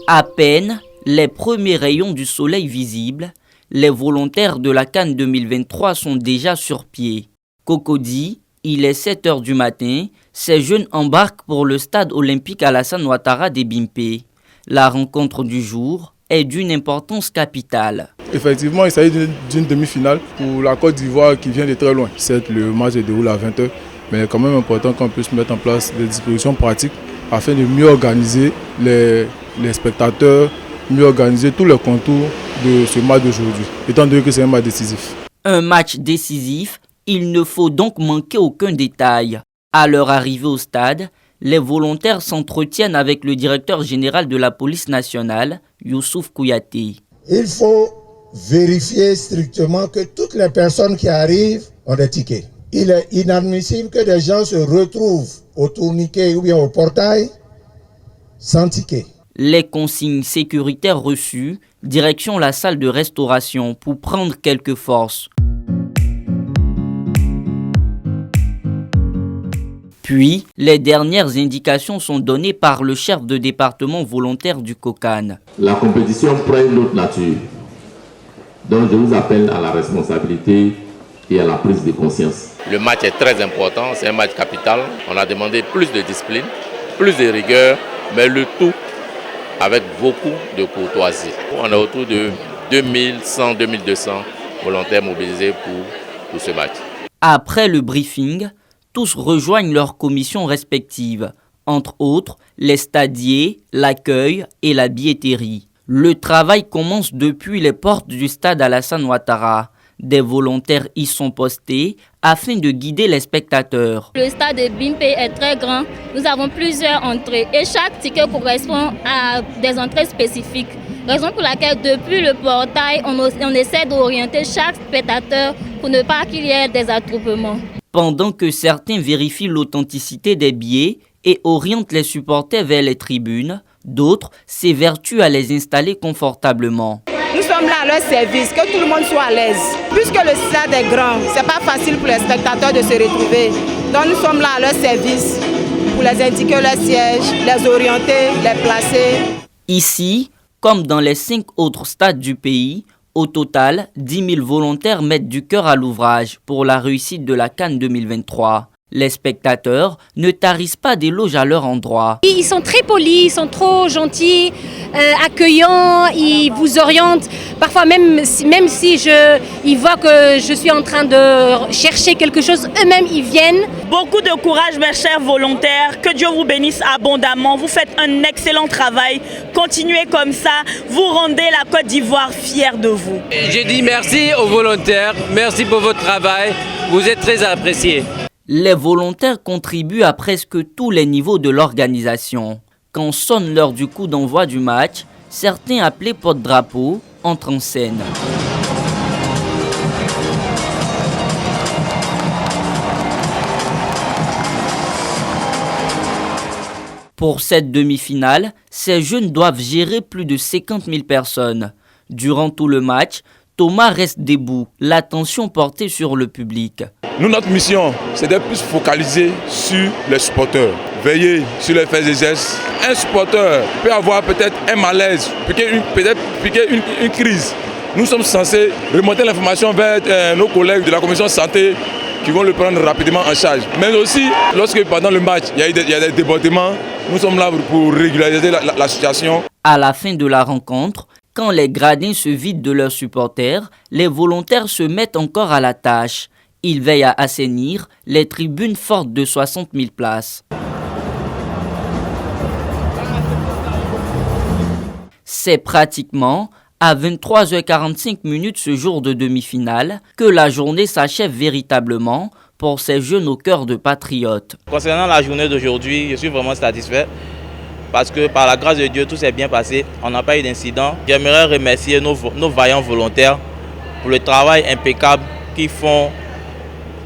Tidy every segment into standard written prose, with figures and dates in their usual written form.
À peine les premiers rayons du soleil visibles, les volontaires de la CAN 2023 sont déjà sur pied. Cocody, il est 7 h du matin, ces jeunes embarquent pour le stade olympique Alassane Ouattara des Bimpé. La rencontre du jour est d'une importance capitale. Effectivement, il s'agit d'une demi-finale pour la Côte d'Ivoire qui vient de très loin. Certes, le match se déroule à 20 h, mais il est quand même important qu'on puisse mettre en place des dispositions pratiques afin de mieux organiser les spectateurs, mieux organiser tous les contours de ce match d'aujourd'hui, étant donné que c'est un match décisif. Un match décisif, il ne faut donc manquer aucun détail. À leur arrivée au stade, les volontaires s'entretiennent avec le directeur général de la police nationale, Youssouf Kouyaté. Il faut vérifier strictement que toutes les personnes qui arrivent ont des tickets. Il est inadmissible que des gens se retrouvent au tourniquet ou bien au portail sans ticket. Les consignes sécuritaires reçues, direction la salle de restauration pour prendre quelques forces. Puis, les dernières indications sont données par le chef de département volontaire du COCAN. La compétition prend une autre nature. Donc je vous appelle à la responsabilité et à la prise de conscience. Le match est très important, c'est un match capital. On a demandé plus de discipline, plus de rigueur, mais le tout avec beaucoup de courtoisie. On est autour de 2100-2200 volontaires mobilisés pour ce match. Après le briefing, tous rejoignent leurs commissions respectives, entre autres les stadiers, l'accueil et la billetterie. Le travail commence depuis les portes du stade Alassane Ouattara. Des volontaires y sont postés afin de guider les spectateurs. Le stade de Bimpé est très grand. Nous avons plusieurs entrées et chaque ticket correspond à des entrées spécifiques. Raison pour laquelle depuis le portail, on essaie d'orienter chaque spectateur pour ne pas qu'il y ait des attroupements. Pendant que certains vérifient l'authenticité des billets et orientent les supporters vers les tribunes, d'autres s'évertuent à les installer confortablement. Nous sommes là à leur service, que tout le monde soit à l'aise. Puisque le stade est grand, ce n'est pas facile pour les spectateurs de se retrouver. Donc nous sommes là à leur service pour les indiquer leur siège, les orienter, les placer. Ici, comme dans les 5 autres stades du pays, au total, 10 000 volontaires mettent du cœur à l'ouvrage pour la réussite de la CAN 2023. Les spectateurs ne tarissent pas d'éloges à leur endroit. Ils sont très polis, ils sont trop gentils, accueillants, ils vous orientent. Parfois même si ils voient que je suis en train de chercher quelque chose, eux-mêmes ils viennent. Beaucoup de courage mes chers volontaires, que Dieu vous bénisse abondamment. Vous faites un excellent travail, continuez comme ça, vous rendez la Côte d'Ivoire fière de vous. Je dis merci aux volontaires, merci pour votre travail, vous êtes très appréciés. Les volontaires contribuent à presque tous les niveaux de l'organisation. Quand sonne l'heure du coup d'envoi du match, certains appelés porte-drapeau entrent en scène. Pour cette demi-finale, ces jeunes doivent gérer plus de 50 000 personnes. Durant tout le match, Thomas reste debout, l'attention portée sur le public. Nous, notre mission, c'est de plus focaliser sur les supporters, veiller sur les faits et gestes. Un supporter peut avoir peut-être un malaise, peut-être une crise. Nous sommes censés remonter l'information vers nos collègues de la commission santé qui vont le prendre rapidement en charge. Mais aussi, lorsque pendant le match, il y a des débordements, nous sommes là pour régulariser la situation. À la fin de la rencontre, quand les gradins se vident de leurs supporters, les volontaires se mettent encore à la tâche. Ils veillent à assainir les tribunes fortes de 60 000 places. C'est pratiquement à 23h45 ce jour de demi-finale que la journée s'achève véritablement pour ces jeunes au cœur de patriotes. Concernant la journée d'aujourd'hui, je suis vraiment satisfait parce que par la grâce de Dieu, tout s'est bien passé. On n'a pas eu d'incident. J'aimerais remercier nos vaillants volontaires pour le travail impeccable qu'ils font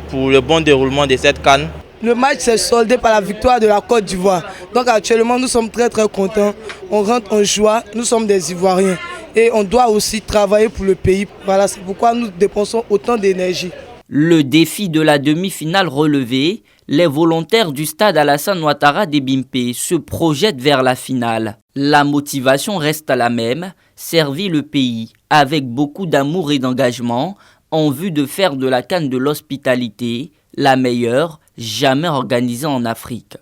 pour le bon déroulement de cette CAN. Le match s'est soldé par la victoire de la Côte d'Ivoire. Donc actuellement, nous sommes très contents. On rentre en joie. Nous sommes des Ivoiriens. Et on doit aussi travailler pour le pays. Voilà, c'est pourquoi nous dépensons autant d'énergie. Le défi de la demi-finale relevé, les volontaires du stade Alassane Ouattara d'Ebimpe se projettent vers la finale. La motivation reste la même, servir le pays avec beaucoup d'amour et d'engagement en vue de faire de la CAN de l'hospitalité la meilleure jamais organisée en Afrique.